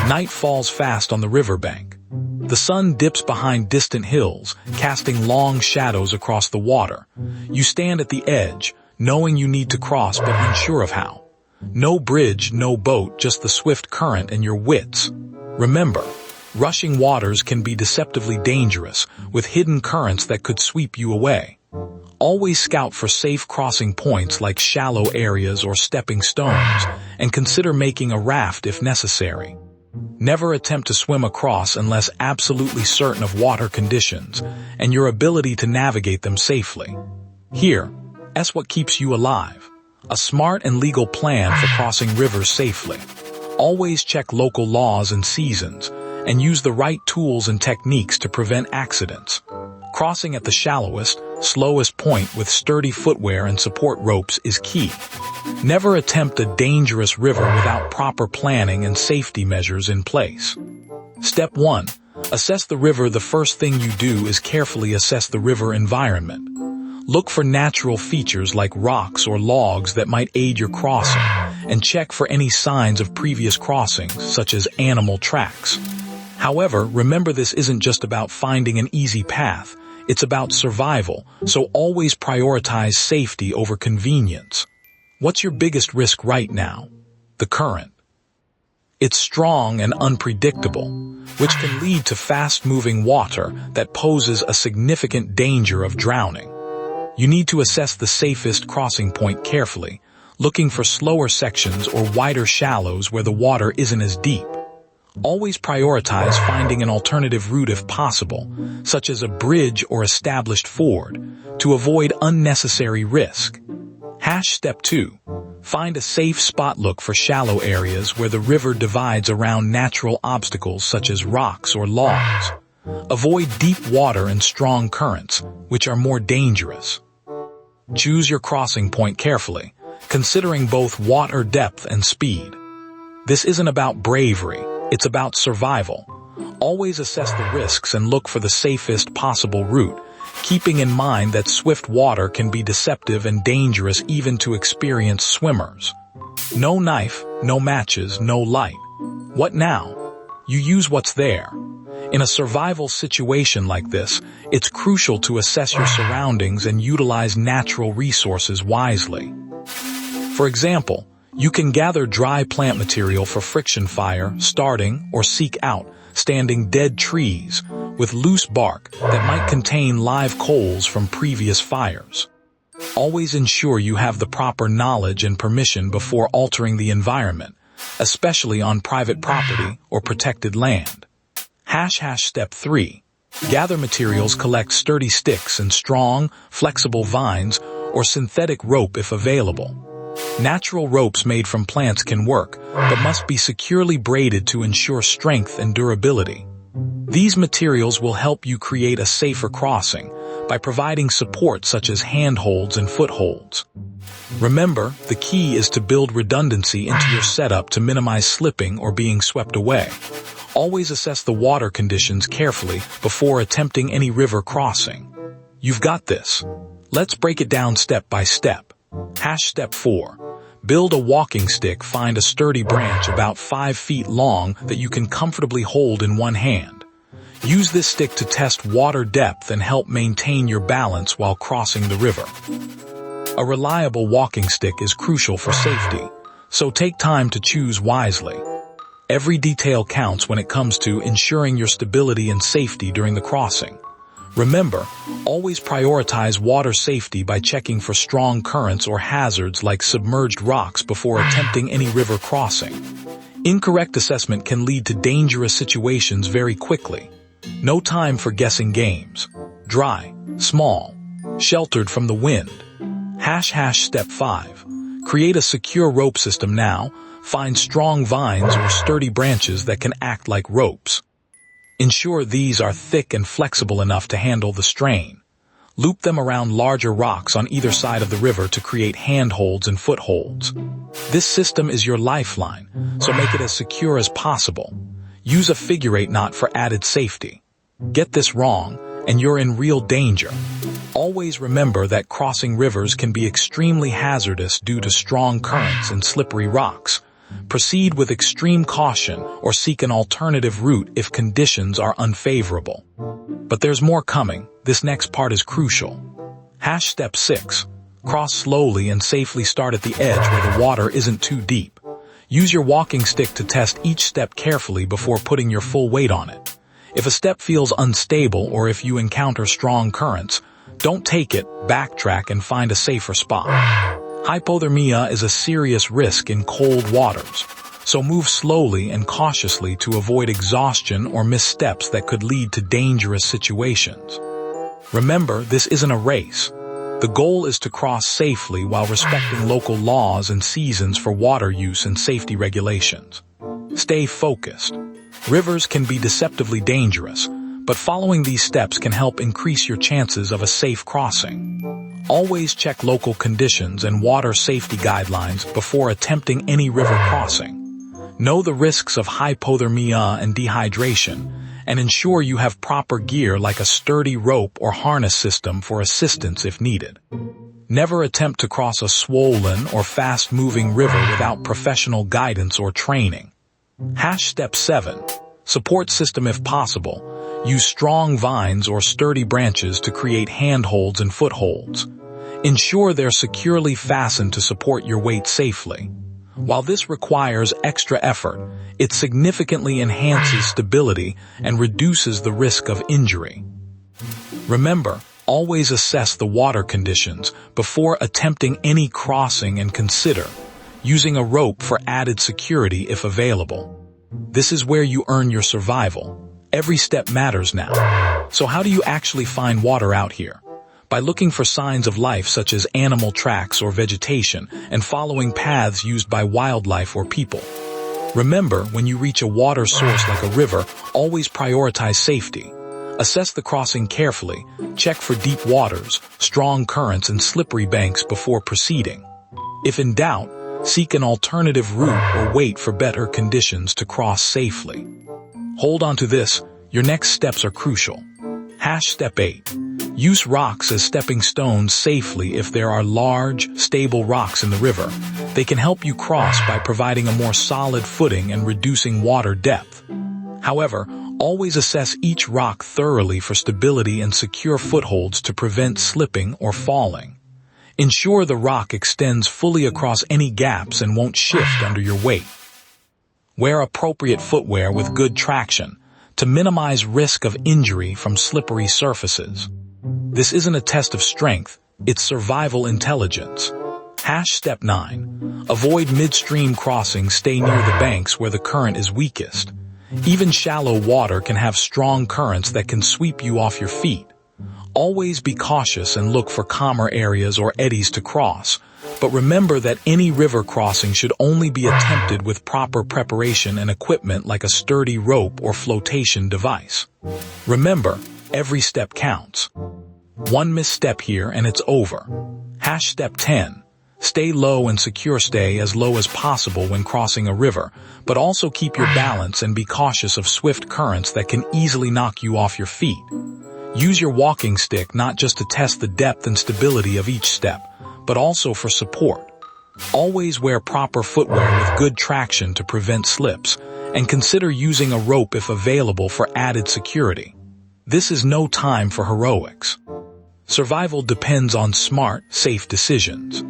Night falls fast on the riverbank. The sun dips behind distant hills, casting long shadows across the water. You stand at the edge, knowing you need to cross but unsure of how. No bridge, no boat, just the swift current and your wits. Remember, rushing waters can be deceptively dangerous, with hidden currents that could sweep you away. Always scout for safe crossing points like shallow areas or stepping stones, and consider making a raft if necessary. Never attempt to swim across unless absolutely certain of water conditions and your ability to navigate them safely. Here, that's what keeps you alive. A smart and legal plan for crossing rivers safely. Always check local laws and seasons, and use the right tools and techniques to prevent accidents. Crossing at the shallowest, slowest point with sturdy footwear and support ropes is key. Never attempt a dangerous river without proper planning and safety measures in place. Step 1. Assess the river. The first thing you do is carefully assess the river environment. Look for natural features like rocks or logs that might aid your crossing, and check for any signs of previous crossings, such as animal tracks. However, remember this isn't just about finding an easy path, it's about survival, so always prioritize safety over convenience. What's your biggest risk right now? The current. It's strong and unpredictable, which can lead to fast-moving water that poses a significant danger of drowning. You need to assess the safest crossing point carefully, looking for slower sections or wider shallows where the water isn't as deep. Always prioritize finding an alternative route if possible, such as a bridge or established ford, to avoid unnecessary risk. Step 2. Find a safe spot. Look for shallow areas where the river divides around natural obstacles such as rocks or logs. Avoid deep water and strong currents, which are more dangerous. Choose your crossing point carefully, considering both water depth and speed. This isn't about bravery, it's about survival. Always assess the risks and look for the safest possible route, keeping in mind that swift water can be deceptive and dangerous even to experienced swimmers. No knife, no matches, no light. What now? You use what's there. In a survival situation like this, it's crucial to assess your surroundings and utilize natural resources wisely. For example, you can gather dry plant material for friction fire starting, or seek out standing dead trees with loose bark that might contain live coals from previous fires. Always ensure you have the proper knowledge and permission before altering the environment, especially on private property or protected land. Step 3. Gather materials. Collect sturdy sticks and strong, flexible vines or synthetic rope if available. Natural ropes made from plants can work, but must be securely braided to ensure strength and durability. These materials will help you create a safer crossing by providing support such as handholds and footholds. Remember, the key is to build redundancy into your setup to minimize slipping or being swept away. Always assess the water conditions carefully before attempting any river crossing. You've got this. Let's break it down step by step. Step 4. Build a walking stick. Find a sturdy branch about 5 feet long that you can comfortably hold in one hand. Use this stick to test water depth and help maintain your balance while crossing the river. A reliable walking stick is crucial for safety, so take time to choose wisely. Every detail counts when it comes to ensuring your stability and safety during the crossing. Remember, always prioritize water safety by checking for strong currents or hazards like submerged rocks before attempting any river crossing. Incorrect assessment can lead to dangerous situations very quickly. No time for guessing games. Dry, small, sheltered from the wind. Step 5. Create a secure rope system now. Find strong vines or sturdy branches that can act like ropes. Ensure these are thick and flexible enough to handle the strain. Loop them around larger rocks on either side of the river to create handholds and footholds. This system is your lifeline, so make it as secure as possible. Use a figure-8 knot for added safety. Get this wrong, and you're in real danger. Always remember that crossing rivers can be extremely hazardous due to strong currents and slippery rocks, Proceed with extreme caution or seek an alternative route if conditions are unfavorable. But there's more coming. This next part is crucial. Step 6. Cross slowly and safely. Start at the edge where the water isn't too deep. Use your walking stick to test each step carefully before putting your full weight on it. If a step feels unstable or if you encounter strong currents, don't take it, backtrack and find a safer spot. Hypothermia is a serious risk in cold waters, so move slowly and cautiously to avoid exhaustion or missteps that could lead to dangerous situations. Remember, this isn't a race. The goal is to cross safely while respecting local laws and seasons for water use and safety regulations. Stay focused. Rivers can be deceptively dangerous, but following these steps can help increase your chances of a safe crossing. Always check local conditions and water safety guidelines before attempting any river crossing. Know the risks of hypothermia and dehydration, and ensure you have proper gear like a sturdy rope or harness system for assistance if needed. Never attempt to cross a swollen or fast-moving river without professional guidance or training. Step 7. Support system if possible. Use strong vines or sturdy branches to create handholds and footholds. Ensure they're securely fastened to support your weight safely. While this requires extra effort, it significantly enhances stability and reduces the risk of injury. Remember, always assess the water conditions before attempting any crossing and consider using a rope for added security if available. This is where you earn your survival. Every step matters now. So how do you actually find water out here? By looking for signs of life such as animal tracks or vegetation and following paths used by wildlife or people. Remember, when you reach a water source like a river, always prioritize safety. Assess the crossing carefully, check for deep waters, strong currents and slippery banks before proceeding. If in doubt, seek an alternative route or wait for better conditions to cross safely. Hold on to this, your next steps are crucial. Step 8. Use rocks as stepping stones safely. If there are large, stable rocks in the river, they can help you cross by providing a more solid footing and reducing water depth. However, always assess each rock thoroughly for stability and secure footholds to prevent slipping or falling. Ensure the rock extends fully across any gaps and won't shift under your weight. Wear appropriate footwear with good traction to minimize risk of injury from slippery surfaces. This isn't a test of strength, it's survival intelligence. Step 9. Avoid midstream crossings. Stay near the banks where the current is weakest. Even shallow water can have strong currents that can sweep you off your feet. Always be cautious and look for calmer areas or eddies to cross, but remember that any river crossing should only be attempted with proper preparation and equipment like a sturdy rope or flotation device. Remember, every step counts. One misstep here and it's over. Step 10. Stay low and secure. Stay as low as possible when crossing a river, but also keep your balance and be cautious of swift currents that can easily knock you off your feet. Use your walking stick not just to test the depth and stability of each step, but also for support. Always wear proper footwear with good traction to prevent slips, and consider using a rope if available for added security. This is no time for heroics. Survival depends on smart, safe decisions.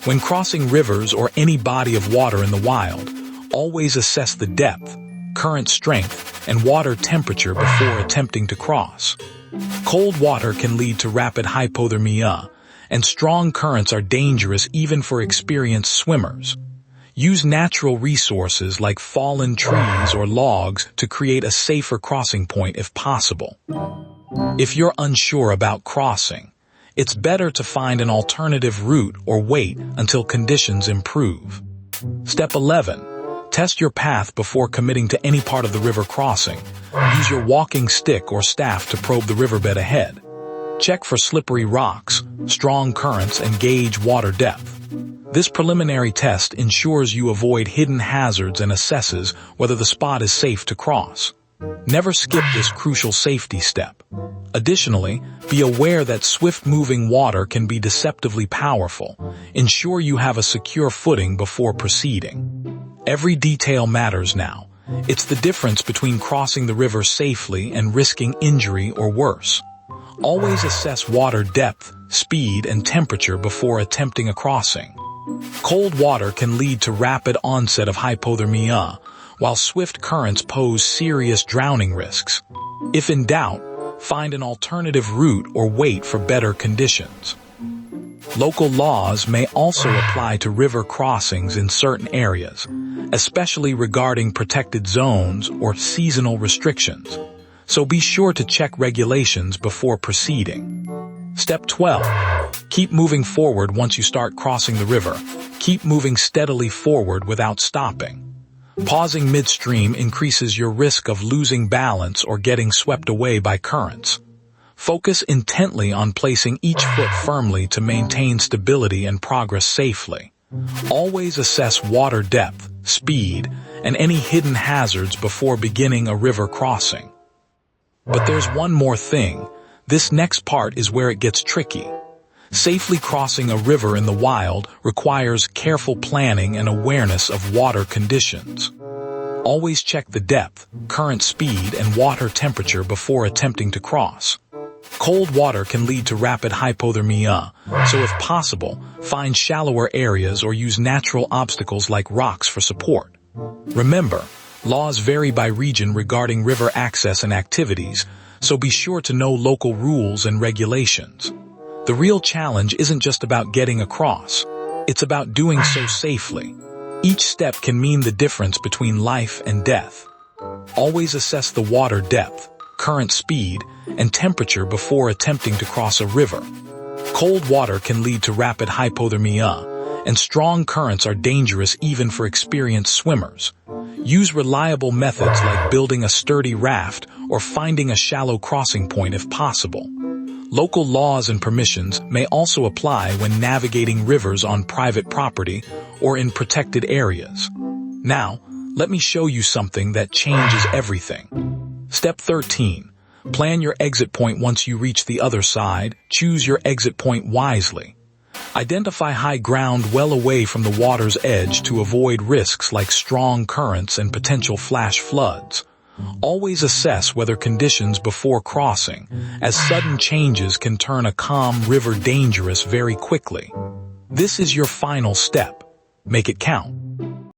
When crossing rivers or any body of water in the wild, always assess the depth, current strength, and water temperature before attempting to cross. Cold water can lead to rapid hypothermia, and strong currents are dangerous even for experienced swimmers. Use natural resources like fallen trees or logs to create a safer crossing point if possible. If you're unsure about crossing, it's better to find an alternative route or wait until conditions improve. Step 11. Test your path before committing to any part of the river crossing. Use your walking stick or staff to probe the riverbed ahead. Check for slippery rocks, strong currents, and gauge water depth. This preliminary test ensures you avoid hidden hazards and assesses whether the spot is safe to cross. Never skip this crucial safety step. Additionally, be aware that swift-moving water can be deceptively powerful. Ensure you have a secure footing before proceeding. Every detail matters now. It's the difference between crossing the river safely and risking injury or worse. Always assess water depth, speed, and temperature before attempting a crossing. Cold water can lead to rapid onset of hypothermia, while swift currents pose serious drowning risks. If in doubt, find an alternative route or wait for better conditions. Local laws may also apply to river crossings in certain areas, especially regarding protected zones or seasonal restrictions. So be sure to check regulations before proceeding. Step 12. Keep moving forward once you start crossing the river. Keep moving steadily forward without stopping. Pausing midstream increases your risk of losing balance or getting swept away by currents. Focus intently on placing each foot firmly to maintain stability and progress safely. Always assess water depth, speed, and any hidden hazards before beginning a river crossing. But there's one more thing. This next part is where it gets tricky. Safely crossing a river in the wild requires careful planning and awareness of water conditions. Always check the depth, current speed, and water temperature before attempting to cross. Cold water can lead to rapid hypothermia, so if possible, find shallower areas or use natural obstacles like rocks for support. Remember, laws vary by region regarding river access and activities, so be sure to know local rules and regulations. The real challenge isn't just about getting across. It's about doing so safely. Each step can mean the difference between life and death. Always assess the water depth, current speed, and temperature before attempting to cross a river. Cold water can lead to rapid hypothermia, and strong currents are dangerous even for experienced swimmers. Use reliable methods like building a sturdy raft or finding a shallow crossing point if possible. Local laws and permissions may also apply when navigating rivers on private property or in protected areas. Now, let me show you something that changes everything. Step 13. Plan your exit point once you reach the other side. Choose your exit point wisely. Identify high ground well away from the water's edge to avoid risks like strong currents and potential flash floods. Always assess weather conditions before crossing, as sudden changes can turn a calm river dangerous very quickly. This is your final step. Make it count.